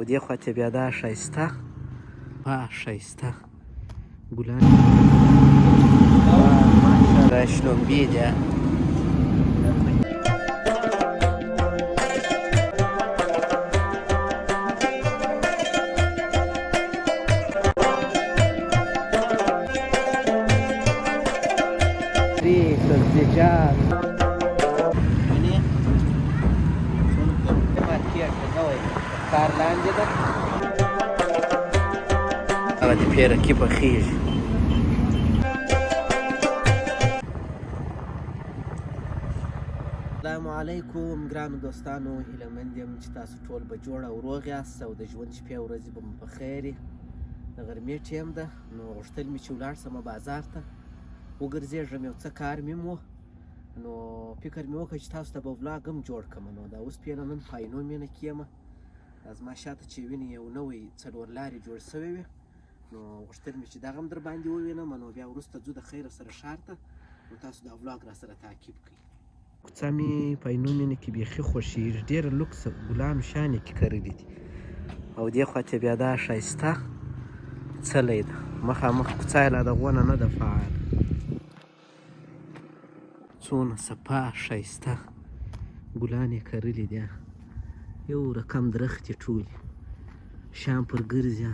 او دې خوا ته بیا دا ښایسته ښایسته ګلان دا شلومبې دي سبزیجات کار لاندې ده هغه د پیرکي پخېږي. السلام علیکم ګرانو دوستانو، هیله مند یم چې تاسو ټول به جوړ او روغ یاست او د ژوند شپې او ورځې به مو په خیر وي. د غرمې ټیم ده نو غوښتل مې چې ولاړ شم بازار ته وګرځېږم، یو څه کار مې و نو فکر مې وکړ چې تاسو ته به ولاګ هم جوړ کړم. نو دا اوس پیله نن پاینو مینه کې یم، زما شاته چې وینې یو نوی څلور لارې جوړ شوی وي نو غوښتل مې چې دغه هم در باندې ووینم. نو بیا وروسته ځو د خیره سره ښار ته، نو تاسو دا ولاګ را سره تعقیب کړئ. کوڅه مې پاینو مینه کې بیخي خوښېږي، ډېره لوکس ګلانو شانې کې کرلي دي او دې خوا ته بیا دا ښایسته څلی ده، مخامخ کوڅه یې لا د غونه نه ده فعال. څونه صفا ښایسته ګلان یې کرلي دي، یو رقم درختې ټولې شام پر ګرځي.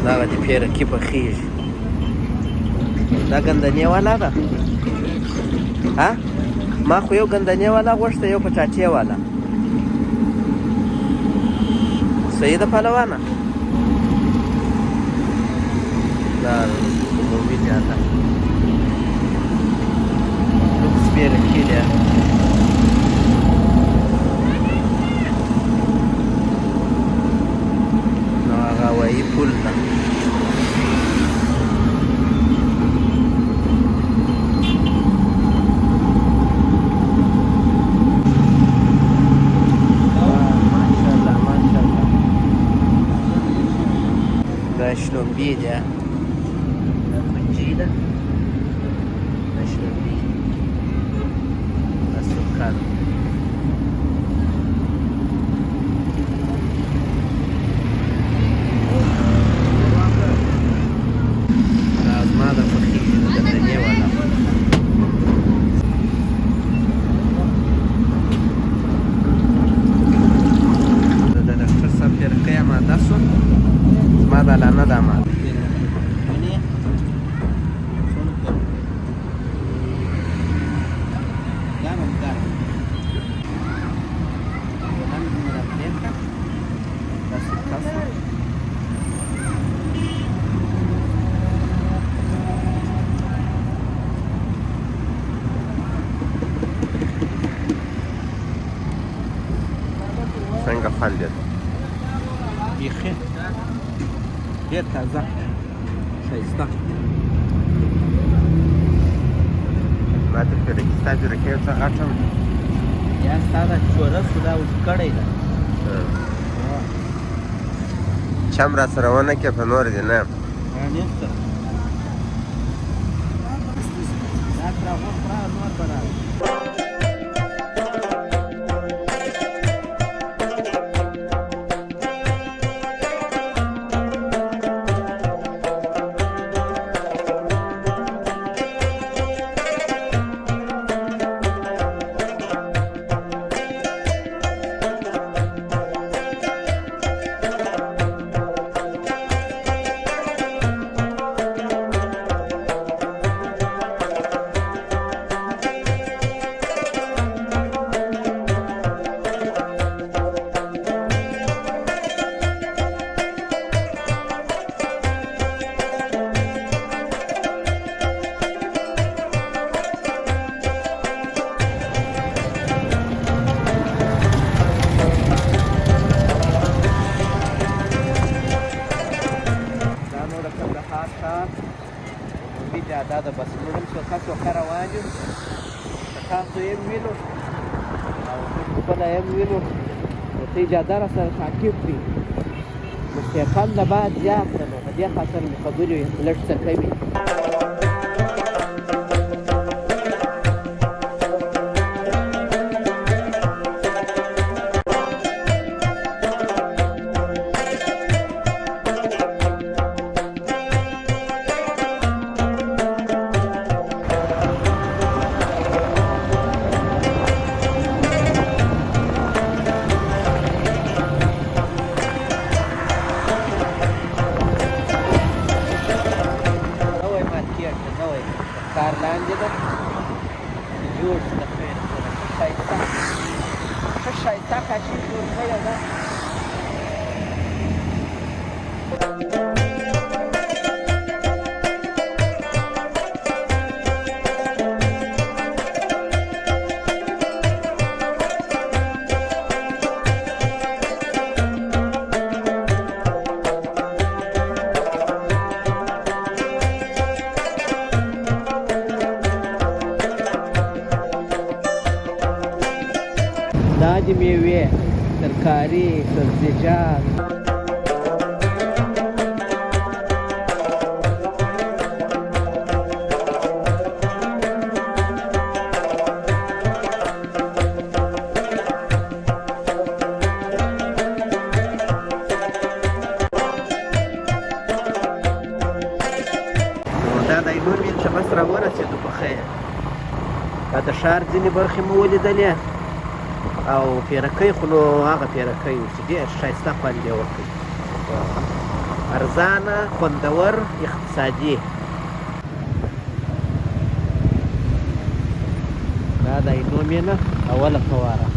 دغه د پیرکي پخېږي، دا ګندنې والا ده. ما خو یو ګندنې والا غوښته، یو پټاټې والا. صحیح ده پهلوانه؟ دا عمومي زیاته لوکس پیرکي دی. نو هغه هوایي پل ده. دا شلومبې دي، دا کنجي ده، دا شلومبې، دا سرکه ده. دا زما د خوښېږي د ګندنې والا. د ډاکټر صاحب پیرکۍ اماده شو، زما د لانه ده اماده. څنګه خوند دی؟ بیخي ډېر تازه ښایسته. ما ته پیرکي ستا پیرکۍ یو څه غټه وه، یا ستا دا چورس خو دا اوږد کړی ده. چم را سره ونه کړې په نور دې نه نشته. دا تر هغو خورا نور به راغی. دا ده بس موږ هم څوکه څوکه روان یو تاسو یې وینو او موږ خپله یې وینو نو ته اجازه راسره تعقیب کړي موسیقان د بعد زیات ده نو په دې خاطر مې خبرې لږ څه کوي کار لاندې ده جوړ شي د خیر سره ښه ښایسته کاشي جوړ کړې ده دا د میوې ترکاري سبزیجات دا د اینو مین چې بس راورسېدو په خیر دا د ښار ځینې برخې مو ولیدلې او پیرکۍ خو نو هغه پیرکۍ و چې ډېر ښایسته خوند یې ورکوي ارزانه خوندور اقتصادي دا د اینو مینه اوله فواره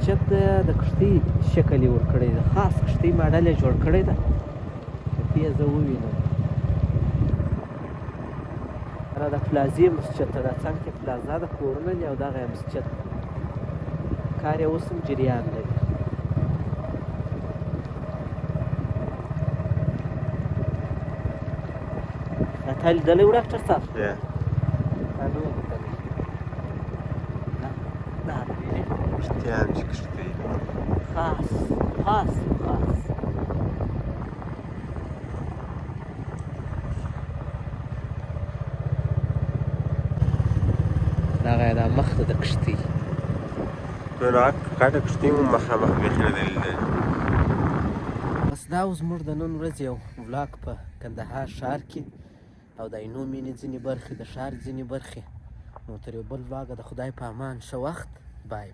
مسجد د کښتۍ شکل یې ورکړی ده خاص کښتۍ ماډل یې جوړ کړی ده چې یې زه ووینم دا د پلازې مسجد ته دا څنګ کې پلازا ده کورونه دي او دغه یې مسجد کار یې اوس هم جریان لري دا تا لیدلی و ډاکټر صاحب تا نه و لیدلی دا کشتیان چې کشتۍ خاص دغه یې دا مخ ته د کشتۍ نو کاټه کشتۍ مو مخامخ بیخي لیدلې ده بس دا اوس زموږ د نن ورځې یو ولاګ په کندهار ښار کې او د اینو مینې ځینې برخې د ښار ځینې برخې نو تر یو بل ولاګه د خدای په امان ښه وخت بای بای